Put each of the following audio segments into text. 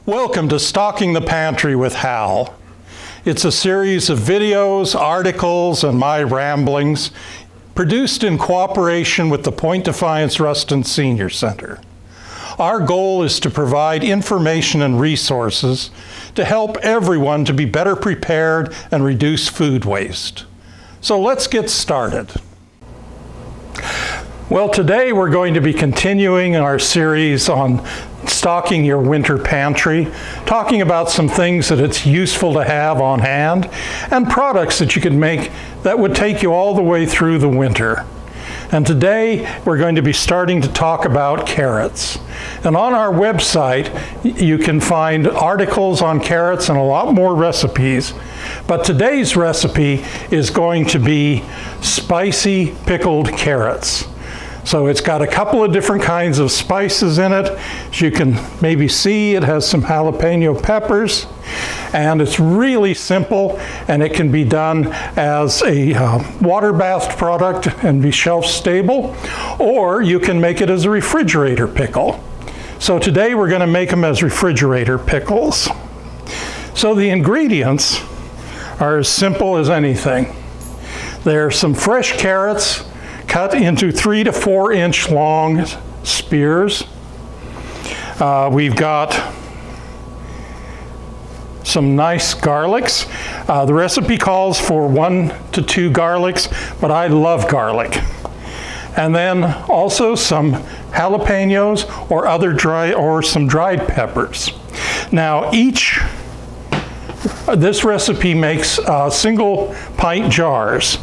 Welcome to Stocking the Pantry with Hal. It's a series of videos, articles, and my ramblings produced in cooperation with the Point Defiance Ruston Senior Center. Our goal is to provide information and resources to help everyone to be better prepared and reduce food waste. So let's get started. Well, today we're going to be continuing our series on stocking your winter pantry, talking about some things that it's useful to have on hand and products that you can make that would take you all the way through the winter. And today we're going to be starting to talk about carrots. And on our website you can find articles on carrots and a lot more recipes. But today's recipe is going to be spicy pickled carrots. So it's got a couple of different kinds of spices in it. As you can maybe see, it has some jalapeno peppers, and it's really simple, and it can be done as a water bathed product and be shelf stable, or you can make it as a refrigerator pickle. So today we're going to make them as refrigerator pickles. So the ingredients are as simple as anything. There's some fresh carrots cut into 3 to 4 inch long spears. We've got some nice garlics. The recipe calls for 1 to 2 garlics, but I love garlic. And then also some jalapenos or other some dried peppers. Now this recipe makes single pint jars.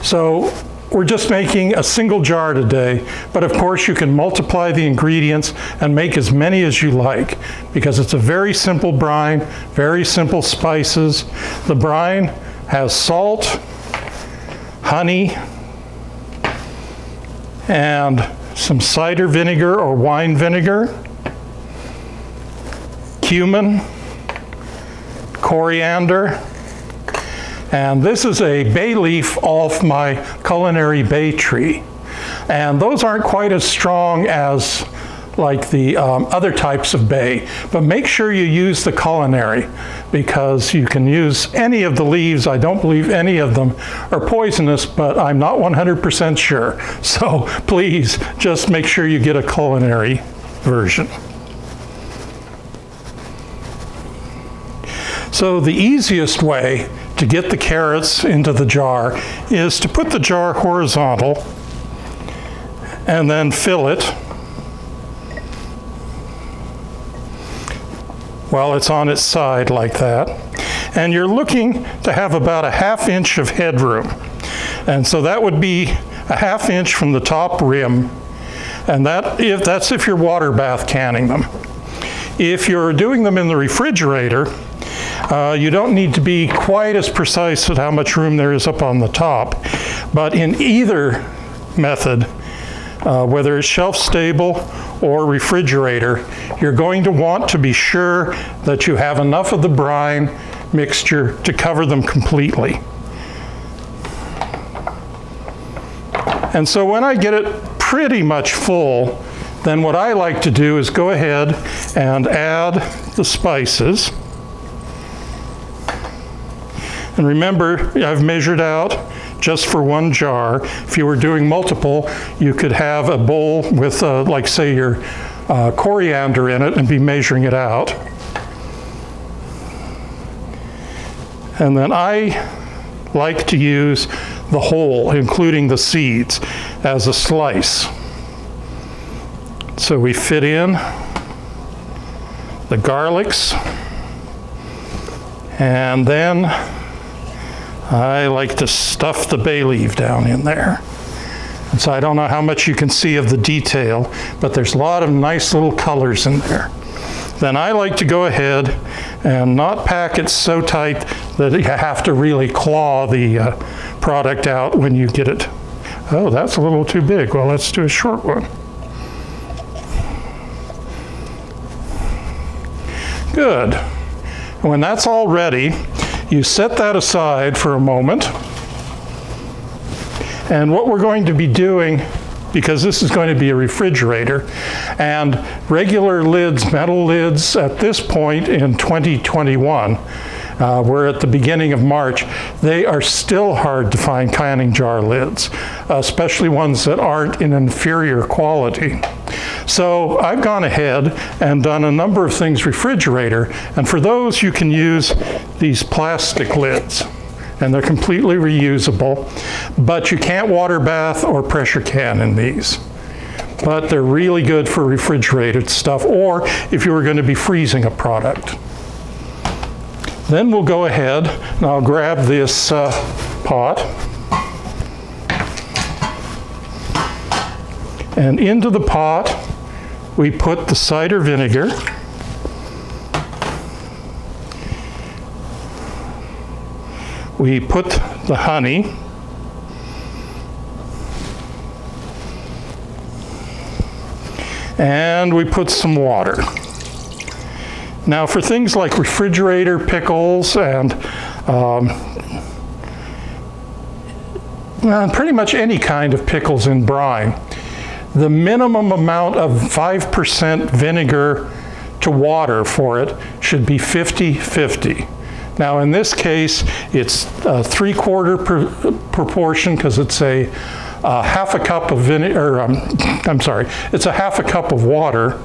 So we're just making a single jar today, but of course you can multiply the ingredients and make as many as you like, because it's a very simple brine, very simple spices. The brine has salt, honey, and some cider vinegar or wine vinegar, cumin, coriander, and this is a bay leaf off my culinary bay tree. And those aren't quite as strong as like the other types of bay, but make sure you use the culinary, because you can use any of the leaves. I don't believe any of them are poisonous, but I'm not 100% sure. So please just make sure you get a culinary version. So the easiest way to get the carrots into the jar is to put the jar horizontal and then fill it while it's on its side like that. And you're looking to have about a 1/2 inch of headroom. And so that would be a 1/2 inch from the top rim. And that's if you're water bath canning them. If you're doing them in the refrigerator, you don't need to be quite as precise at how much room there is up on the top. But in either method, whether it's shelf stable or refrigerator, you're going to want to be sure that you have enough of the brine mixture to cover them completely. And so when I get it pretty much full, then what I like to do is go ahead and add the spices. And remember, I've measured out just for 1 jar. If you were doing multiple, you could have a bowl with, like say, your coriander in it and be measuring it out. And then I like to use the whole, including the seeds, as a slice. So we fit in the garlics, and then I like to stuff the bay leaf down in there. And so I don't know how much you can see of the detail, but there's a lot of nice little colors in there. Then I like to go ahead and not pack it so tight that you have to really claw the product out when you get it. Oh, that's a little too big. Well, let's do a short one. Good. When that's all ready, you set that aside for a moment. And what we're going to be doing because this is going to be a refrigerator. And regular lids, metal lids, at this point in 2021, we're at the beginning of March, they are still hard to find canning jar lids, especially ones that aren't in inferior quality. So I've gone ahead and done a number of things refrigerator, and for those you can use these plastic lids, and they're completely reusable, but you can't water bath or pressure can in these. But they're really good for refrigerated stuff, or if you were going to be freezing a product. Then we'll go ahead and I'll grab this pot, and into the pot we put the cider vinegar, we put the honey, and we put some water. Now for things like refrigerator pickles and pretty much any kind of pickles in brine, the minimum amount of 5% vinegar to water for it should be 50-50. Now in this case, it's a 3/4 proportion because it's a half a cup of vinegar, it's a half a cup of water,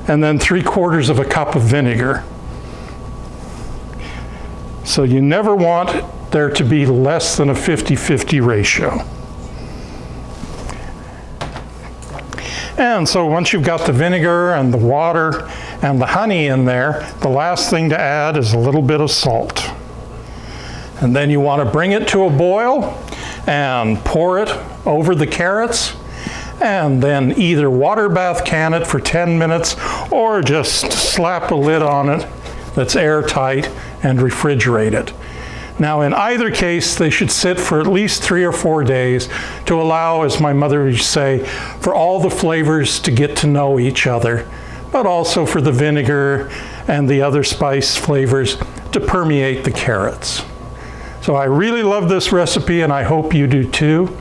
and then 3/4 of a cup of vinegar. So you never want there to be less than a 50-50 ratio. And so once you've got the vinegar and the water and the honey in there, the last thing to add is a little bit of salt. And then you want to bring it to a boil and pour it over the carrots, and then either water bath can it for 10 minutes or just slap a lid on it that's airtight and refrigerate it. Now in either case, they should sit for at least 3 or 4 days to allow, as my mother would say, for all the flavors to get to know each other, but also for the vinegar and the other spice flavors to permeate the carrots. So I really love this recipe, and I hope you do too.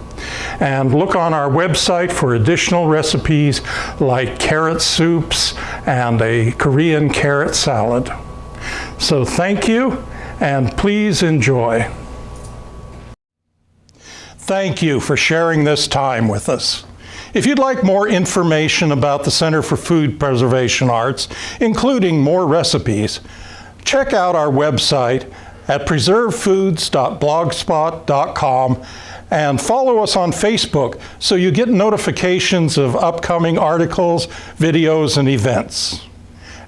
And look on our website for additional recipes like carrot soups and a Korean carrot salad. So thank you, and please enjoy. Thank you for sharing this time with us. If you'd like more information about the Center for Food Preservation Arts, including more recipes, check out our website at preservefoods.blogspot.com and follow us on Facebook so you get notifications of upcoming articles, videos, and events.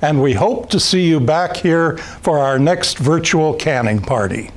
And we hope to see you back here for our next virtual canning party.